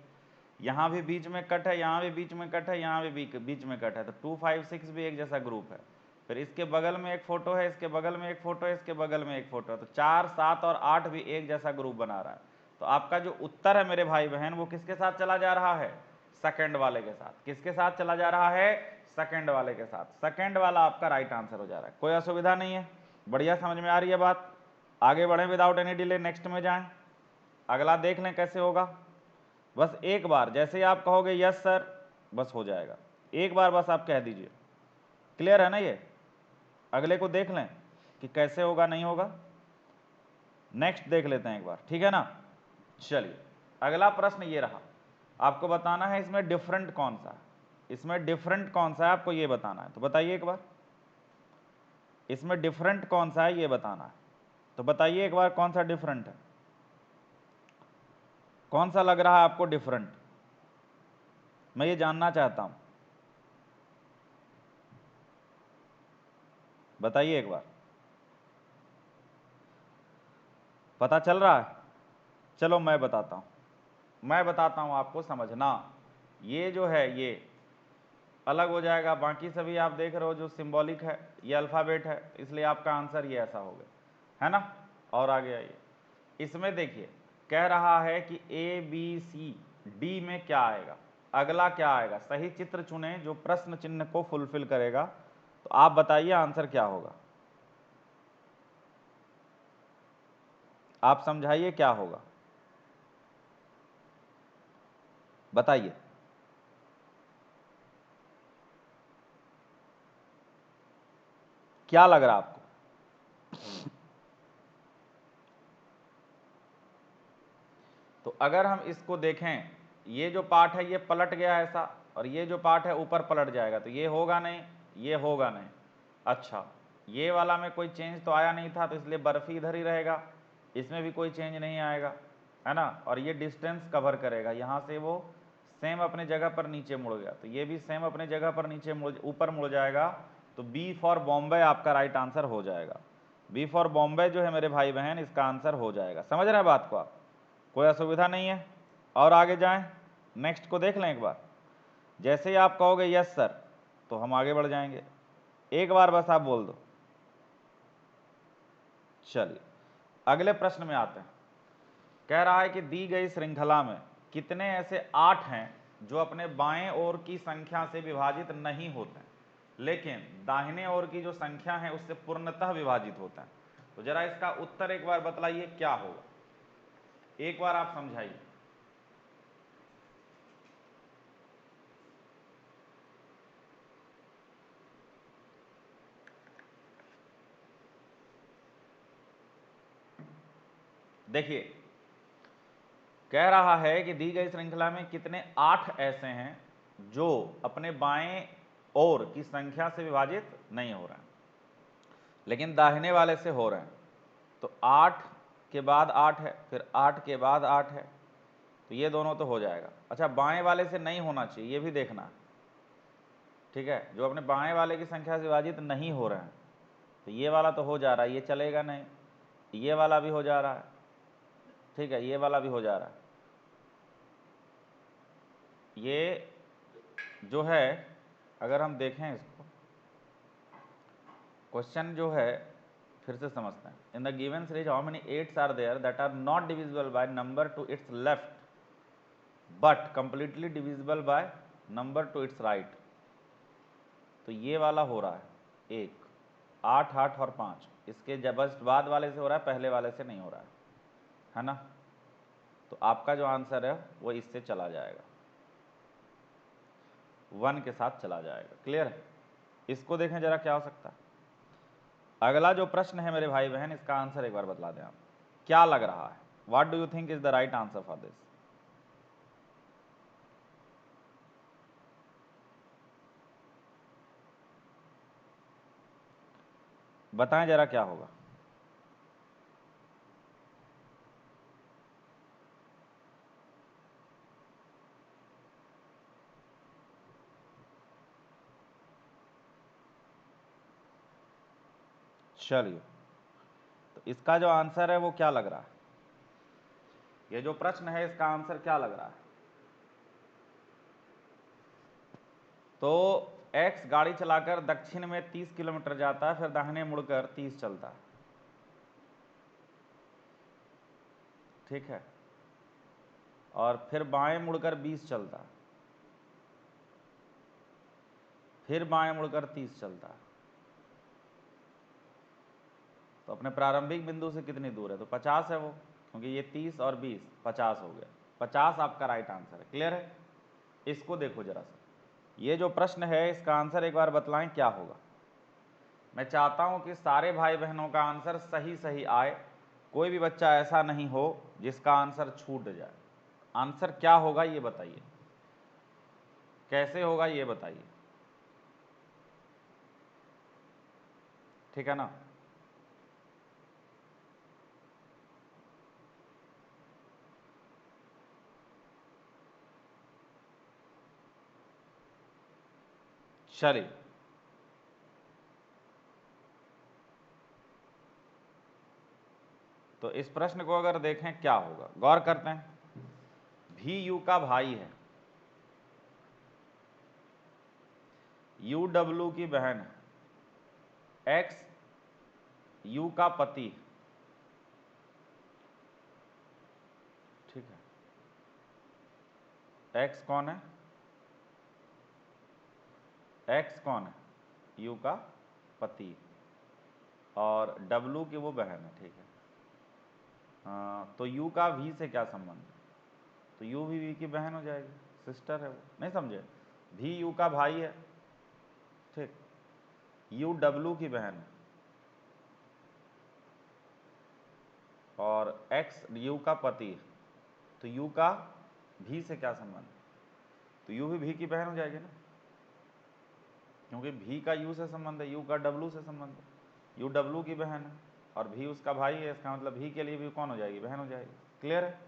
यहाँ भी बीच में कट है, यहाँ भी बीच में कट है, यहाँ भी बीच में कट है, तो 2 5 6 भी एक जैसा ग्रुप है। फिर इसके बगल में एक फोटो है, इसके बगल में एक फोटो है, इसके बगल में एक फोटो है, तो 4 7 और 8 भी एक जैसा ग्रुप बना रहा है। तो आपका जो उत्तर है मेरे भाई बहन वो किसके साथ चला जा रहा है, सेकंड वाले के साथ। किसके साथ चला जा रहा है, सेकंड वाले के साथ। सेकंड वाला आपका राइट आंसर हो जा रहा है, कोई असुविधा नहीं है, बढ़िया समझ में आ रही है बात। आगे बढ़ें विदाउट एनी डिले, नेक्स्ट में जाएं, अगला देख लें कैसे होगा। बस एक बार जैसे ही आप कहोगे यस सर, बस हो जाएगा, एक बार बस आप कह दीजिए। क्लियर है ना ये, अगले को देख लें कि कैसे होगा नहीं होगा, नेक्स्ट देख लेते हैं एक बार, ठीक है ना। चलिए अगला प्रश्न ये रहा, आपको बताना है इसमें डिफरेंट कौन सा है, इसमें डिफरेंट कौन सा है आपको ये बताना है। तो बताइए एक बार, इसमें डिफरेंट कौन सा है ये बताना है, तो बताइए एक बार कौन सा डिफरेंट है, कौन सा लग रहा है आपको डिफरेंट, मैं ये जानना चाहता हूं, बताइए एक बार, पता चल रहा है। चलो मैं बताता हूं, मैं बताता हूं आपको समझना। ये जो है ये अलग हो जाएगा, बाकी सभी आप देख रहे हो जो सिंबॉलिक है ये अल्फ़ाबेट है, इसलिए आपका आंसर ये ऐसा हो गया है ना। और आगे आइए, इसमें देखिए कह रहा है कि ए बी सी डी में क्या आएगा, अगला क्या आएगा, सही चित्र चुने जो प्रश्न चिन्ह को फुलफिल करेगा। तो आप बताइए आंसर क्या होगा, आप समझाइए क्या होगा, बताइए। क्या लग रहा आपको? तो अगर हम इसको देखें, ये जो पार्ट है ये पलट गया ऐसा, और ये जो पार्ट है ऊपर पलट जाएगा, तो ये होगा नहीं, ये होगा नहीं। अच्छा, ये वाला में कोई चेंज तो आया नहीं था, तो इसलिए बर्फी इधर ही रहेगा, इसमें भी कोई चेंज नहीं आएगा, है ना। और ये डिस्टेंस कवर करेगा, यहाँ से वो सेम अपने जगह पर नीचे मुड़ गया, तो ये भी सेम अपने जगह पर नीचे ऊपर मुड़ जाएगा। तो बी फॉर बॉम्बे आपका राइट आंसर हो जाएगा। बी फॉर बॉम्बे जो है मेरे भाई बहन, इसका आंसर हो जाएगा। समझ रहे हैं बात को आप? कोई असुविधा नहीं है। और आगे जाएं, नेक्स्ट को देख लें एक बार। जैसे ही आप कहोगे यस सर, तो हम आगे बढ़ जाएंगे। एक बार बस आप बोल दो। चलिए अगले प्रश्न में आते हैं। कह रहा है कि दी गई श्रृंखला में कितने ऐसे 8 हैं जो अपने बाएं ओर की संख्या से विभाजित नहीं होते हैं, लेकिन दाहिने ओर की जो संख्या है उससे पूर्णतः विभाजित होता है। तो जरा इसका उत्तर एक बार बतलाइए क्या होगा, एक बार आप समझाइए। देखिए, कह रहा है कि दी गई श्रृंखला में कितने 8 ऐसे हैं जो अपने बाएं ओर की संख्या से विभाजित नहीं हो रहे हैं, लेकिन दाहिने वाले से हो रहे हैं। तो 8 के बाद 8 है, फिर 8 के बाद 8 है, तो ये दोनों तो हो जाएगा। अच्छा, बाएं वाले से नहीं होना चाहिए, ये भी देखना, ठीक है। जो अपने बाएं वाले की संख्या से विभाजित नहीं हो रहे हैं, तो ये वाला तो हो जा रहा है, ये चलेगा नहीं, ये वाला भी हो जा रहा है, ठीक है, ये वाला भी हो जा रहा है। ये जो है, अगर हम देखें इसको, क्वेश्चन जो है फिर से समझते हैं। In the given series how many 8s are there that are not divisible by number two its left but completely divisible by number two its right. तो ये वाला हो रहा है 1, 8, 8 और 5, इसके जस्ट बाद वाले से हो रहा है, पहले वाले से नहीं हो रहा है ना। तो आपका जो आंसर है वो इससे चला जाएगा, 1 के साथ चला जाएगा। क्लियर है? इसको देखें जरा क्या हो सकता है। अगला जो प्रश्न है मेरे भाई बहन, इसका आंसर एक बार बतला दें आप, क्या लग रहा है? What do you think is the right answer for this? बताएं जरा क्या होगा। चलिए, तो इसका जो आंसर है वो क्या लग रहा है? ये जो प्रश्न है इसका आंसर क्या लग रहा है? तो x गाड़ी चलाकर दक्षिण में 30 किलोमीटर जाता है, फिर दाहिने मुड़कर 30 चलता है, ठीक है, और फिर बाएं मुड़कर 20 चलता है, फिर बाएं मुड़कर 30 चलता है। तो अपने प्रारंभिक बिंदु से कितनी दूर है? तो 50 है वो, क्योंकि ये 30 और 20 50 हो गया। 50 आपका राइट आंसर है। क्लियर है? इसको देखो जरा सा, ये जो प्रश्न है इसका आंसर एक बार बतलाएं क्या होगा। मैं चाहता हूं कि सारे भाई बहनों का आंसर सही सही आए, कोई भी बच्चा ऐसा नहीं हो जिसका आंसर छूट जाए। आंसर क्या होगा ये बताइए, कैसे होगा ये बताइए, ठीक है ना। चलिए, तो इस प्रश्न को अगर देखें क्या होगा, गौर करते हैं। भी यू का भाई है, यू डब्लू की बहन है, एक्स यू का पति है, ठीक है। एक्स कौन है? एक्स कौन है? यू का पति, और डब्लू की वो बहन है, ठीक है। तो यू का वी से क्या संबंध है? तो यू भी वी की बहन हो जाएगी, सिस्टर है वो, नहीं समझे? भी यू का भाई है, ठीक, यू डब्लू की बहन है, और x u का पति है, तो u का v से क्या संबंध है? तो u भी v की बहन हो जाएगी ना, क्योंकि v का u से संबंध है, u का w से संबंध है, u w की बहन है और v उसका भाई है, इसका मतलब v के लिए भी कौन हो जाएगी? बहन हो जाएगी। क्लियर है?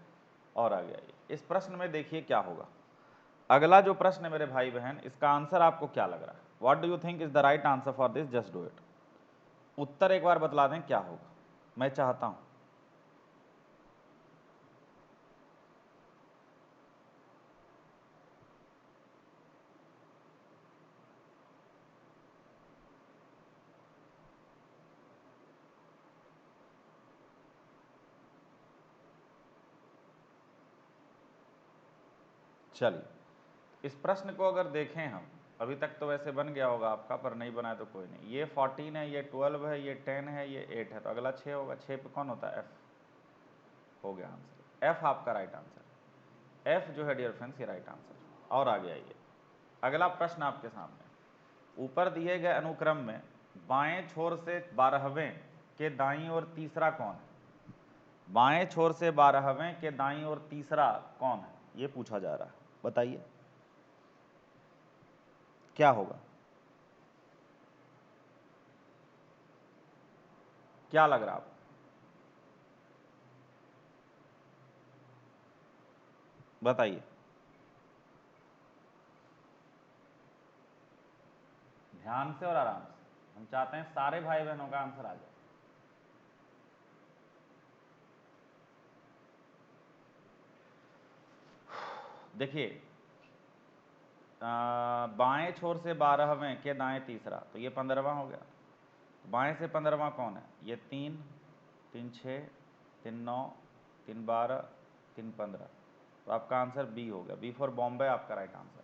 और आगे आइए, इस प्रश्न में देखिए क्या होगा। अगला जो प्रश्न है मेरे भाई बहन, इसका आंसर आपको क्या लग रहा है? What do you think is the right answer for this? Just do it. उत्तर एक बार बतला दें क्या होगा, मैं चाहता हूं। चलिए, इस प्रश्न को अगर देखें हम, अभी तक तो वैसे बन गया होगा आपका, पर नहीं बना है तो कोई नहीं। ये 14 है, ये 12 है, ये 10 है, ये 8 है, तो अगला 6 होगा। 6 पे कौन होता है? एफ। हो गया आंसर, एफ आपका राइट आंसर। एफ जो है डियर फ्रेंड्स, ये राइट आंसर। और आगे आइए, अगला प्रश्न आपके सामने। ऊपर दिए गए अनुक्रम में बाएं छोर से 12वें के दाईं ओर तीसरा कौन है? बाएं छोर से 12वें के दाईं ओर तीसरा कौन है, ये पूछा जा रहा है। बताइए क्या होगा, क्या लग रहा है आपको? बताइए, ध्यान से और आराम से, हम चाहते हैं सारे भाई बहनों का आंसर आ जाए। देखिए, बाएं छोर से 12वें के दाएं तीसरा, तो ये 15वां हो गया। बाएं से 15वां कौन है? ये 3, 3 6, 3 9, 3 12, 3 15, तो आपका आंसर बी हो गया। बी फॉर बॉम्बे आपका right answer.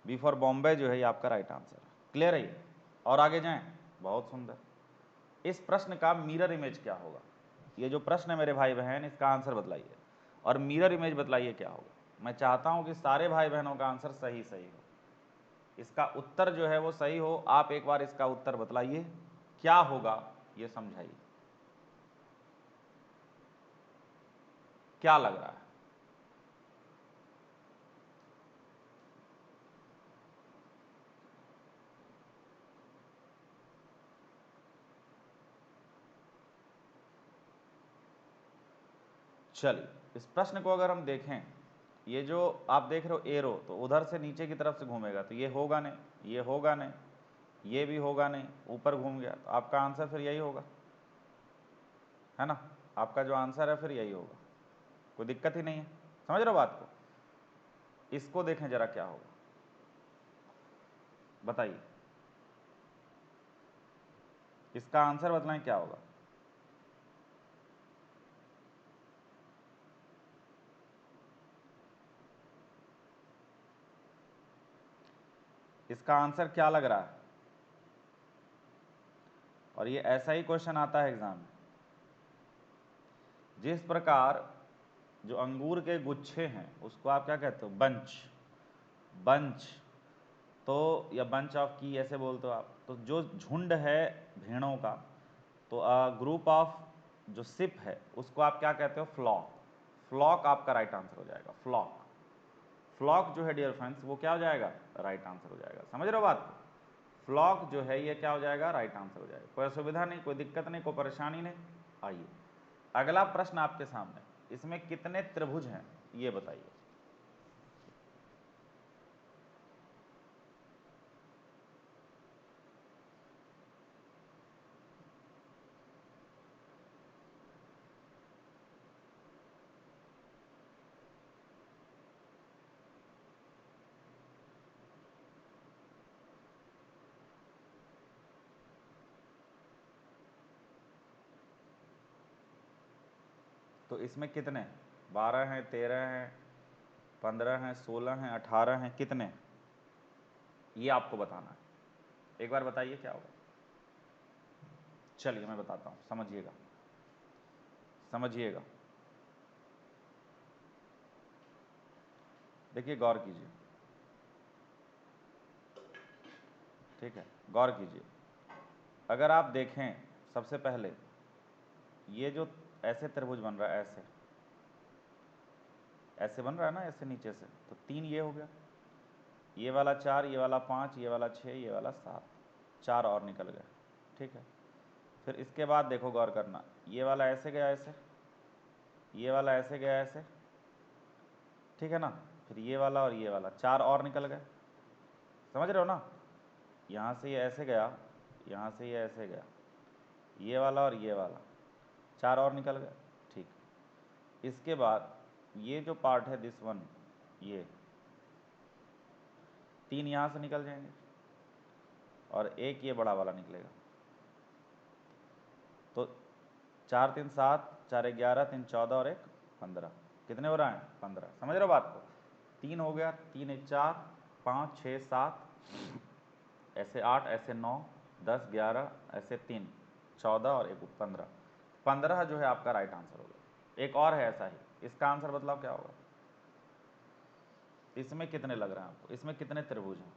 B for Bombay जो है ये आपका राइट आंसर है। क्लियर है ये? और आगे जाएं, बहुत सुंदर। इस प्रश्न का मिरर इमेज क्या होगा? ये जो प्रश्न है मेरे भाई बहन, इसका आंसर बतलाइए और मिरर इमेज बतलाइए क्या होगा। मैं चाहता हूं कि सारे भाई बहनों का आंसर सही सही हो, इसका उत्तर जो है वो सही हो। आप एक बार इसका उत्तर बतलाइए क्या होगा, ये समझाइए, क्या लग रहा है? चलिए, इस प्रश्न को अगर हम देखें, ये जो आप देख रहे हो एरो, तो उधर से नीचे की तरफ से घूमेगा, तो ये होगा नहीं, ये होगा नहीं, ये भी होगा नहीं, ऊपर घूम गया, तो आपका आंसर फिर यही होगा, है ना? आपका जो आंसर है फिर यही होगा, कोई दिक्कत ही नहीं है। समझ रहे हो बात को? इसको देखें जरा क्या होगा, बताइए, इसका आंसर बतलाएं क्या होगा। इसका आंसर क्या लग रहा है? और ये ऐसा ही क्वेश्चन आता है एग्जाम में। जिस प्रकार जो अंगूर के गुच्छे हैं उसको आप क्या कहते हो? बंच। बंच, तो या बंच ऑफ की ऐसे बोलते हो आप। तो जो झुंड है भेड़ों का, तो ग्रुप ऑफ जो सिप है उसको आप क्या कहते हो? फ्लॉक। फ्लॉक आपका राइट आंसर हो जाएगा, फ्लॉक। फ्लॉक जो है डियर फ्रेंड्स वो क्या हो जाएगा? राइट आंसर हो जाएगा। समझ रहे हो बात को? फ्लॉक जो है ये क्या हो जाएगा? राइट आंसर हो जाएगा। कोई असुविधा नहीं, कोई दिक्कत नहीं, कोई परेशानी नहीं। आइए, अगला प्रश्न आपके सामने, इसमें कितने त्रिभुज हैं ये बताइए। तो इसमें कितने? 12 हैं, 13 हैं, 15 हैं, 16 हैं, 18 हैं, कितने? ये आपको बताना है। एक बार बताइए क्या होगा। चलिए मैं बताता हूँ, समझिएगा, समझिएगा। देखिए गौर कीजिए, ठीक है, गौर कीजिए। अगर आप देखें सबसे पहले ये जो ऐसे त्रिभुज बन रहा है, ऐसे ऐसे बन रहा है ना, ऐसे नीचे से, तो 3 ये हो गया, ये वाला 4, ये वाला 5, ये वाला 6, ये वाला 7, 4 और निकल गए, ठीक है। फिर इसके बाद देखो गौर करना, ये वाला ऐसे गया ऐसे, ये वाला ऐसे गया ऐसे, ठीक है ना। फिर ये वाला और ये वाला 4 और निकल गए, समझ रहे हो ना। यहाँ से ये ऐसे गया, यहाँ से ये ऐसे गया, ये वाला और ये वाला 4 और निकल गए, ठीक। इसके बाद ये जो पार्ट है दिस वन, ये 3 यहाँ से निकल जाएंगे और एक ये बड़ा वाला निकलेगा। तो 4 3 7, 4 11, 3 14 और 1 15, कितने हो रहा है 15, समझ रहे हो बात को। 3 हो गया, 3 1 4, 5 6 7, ऐसे 8, ऐसे 9 10 11, ऐसे 3 14 और 1 15, 15 जो है आपका राइट आंसर होगा। एक और है ऐसा ही, इसका आंसर बदलाव क्या होगा। इसमें कितने लग रहे हैं आपको, इसमें कितने त्रिभुज हैं,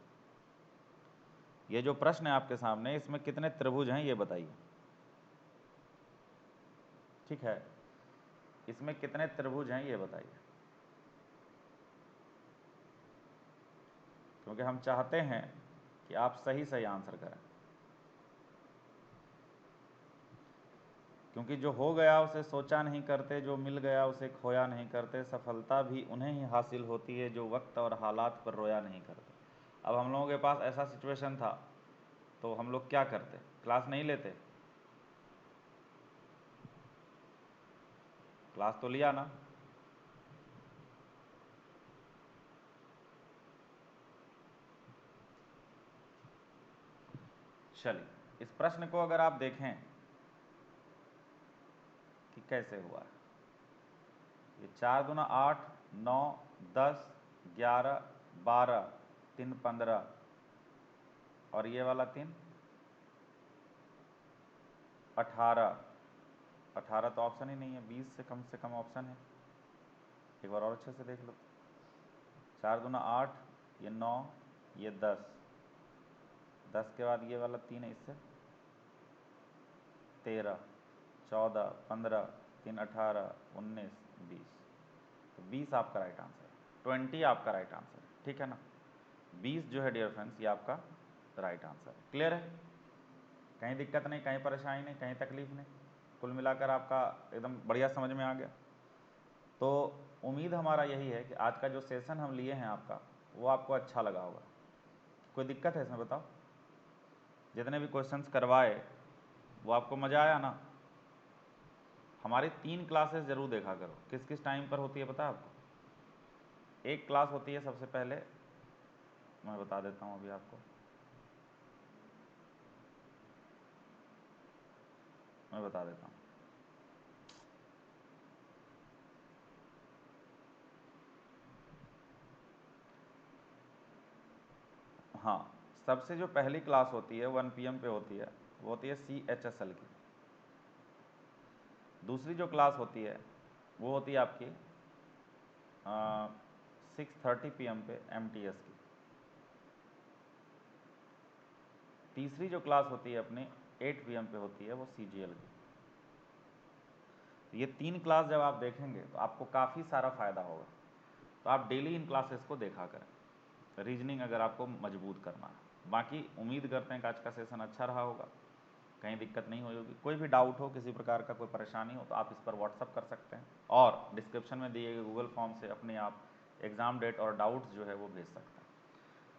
ये जो प्रश्न है आपके सामने, इसमें कितने त्रिभुज हैं ये बताइए, ठीक है। इसमें कितने त्रिभुज हैं ये बताइए, क्योंकि हम चाहते हैं कि आप सही सही आंसर करें, क्योंकि जो हो गया उसे सोचा नहीं करते, जो मिल गया उसे खोया नहीं करते, सफलता भी उन्हें ही हासिल होती है जो वक्त और हालात पर रोया नहीं करते। अब हम लोगों के पास ऐसा सिचुएशन था, तो हम लोग क्या करते, क्लास नहीं लेते, क्लास तो लिया ना। चलिए, इस प्रश्न को अगर आप देखें कि कैसे हुआ है, ये 4 दूना 8, 9 10 11 12, 3 15 और ये वाला 3 18, 18 तो ऑप्शन ही नहीं है, 20 से कम ऑप्शन है, एक बार और अच्छे से देख लो। 4 दूना 8, ये 9, ये 10, 10 के बाद ये वाला 3 है, इससे 13 14 15, 3 18 19 20, तो 20 आपका राइट आंसर है, 20 आपका राइट आंसर है, ठीक है ना। 20 जो है डियर फ्रेंड्स ये आपका राइट आंसर है। क्लियर है, कहीं दिक्कत नहीं, कहीं परेशानी नहीं, कहीं तकलीफ नहीं, कुल मिलाकर आपका एकदम बढ़िया समझ में आ गया। तो उम्मीद हमारा यही है कि आज का जो सेशन हम लिए हैं आपका, वो आपको अच्छा लगा होगा। कोई दिक्कत है इसमें बताओ, जितने भी क्वेश्चंस करवाए वो आपको मज़ा आया ना। हमारी 3 क्लासेस ज़रूर देखा करो, किस किस टाइम पर होती है पता है आपको। एक क्लास होती है सबसे पहले, मैं बता देता हूँ अभी आपको, मैं बता देता हूँ। हाँ, सबसे जो पहली क्लास होती है 1 PM पे होती है, वो होती है CHSL की। दूसरी जो क्लास होती है वो होती है आपकी 6:30 PM पे MTS की। तीसरी जो क्लास होती है अपनी 8 PM पे होती है, वो CGL की। तो ये 3 क्लास जब आप देखेंगे तो आपको काफ़ी सारा फ़ायदा होगा। तो आप डेली इन क्लासेस को देखा करें, रीजनिंग अगर आपको मजबूत करना है। बाकी उम्मीद करते हैं कि आज का सेशन अच्छा रहा होगा, कहीं दिक्कत नहीं हुई होगी। कोई भी डाउट हो, किसी प्रकार का कोई परेशानी हो, तो आप इस पर व्हाट्सअप कर सकते हैं, और डिस्क्रिप्शन में दिए गए गूगल फॉर्म से अपने आप एग्ज़ाम डेट और डाउट्स जो है वो भेज सकते हैं।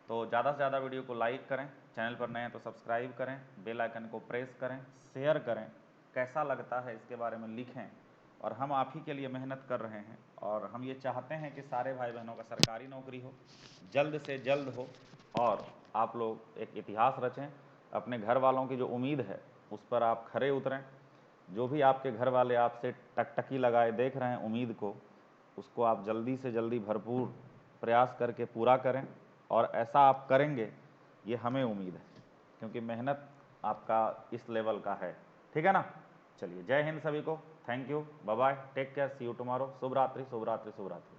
तो ज़्यादा से ज़्यादा वीडियो को लाइक करें, चैनल पर नए हैं तो सब्सक्राइब करें, बेल आइकन को प्रेस करें, शेयर करें, कैसा लगता है इसके बारे में लिखें। और हम आप ही के लिए मेहनत कर रहे हैं, और हम ये चाहते हैं कि सारे भाई बहनों का सरकारी नौकरी हो, जल्द से जल्द हो, और आप लोग एक इतिहास रचें। अपने घर वालों की जो उम्मीद है उस पर आप खरे उतरें। जो भी आपके घर वाले आपसे टकटकी लगाए देख रहे हैं उम्मीद को, उसको आप जल्दी से जल्दी भरपूर प्रयास करके पूरा करें, और ऐसा आप करेंगे ये हमें उम्मीद है, क्योंकि मेहनत आपका इस लेवल का है, ठीक है ना। चलिए, जय हिंद सभी को, thank you, bye bye, take care, see you tomorrow, शुभ रात्रि शुभ रात्रि शुभ रात्रि।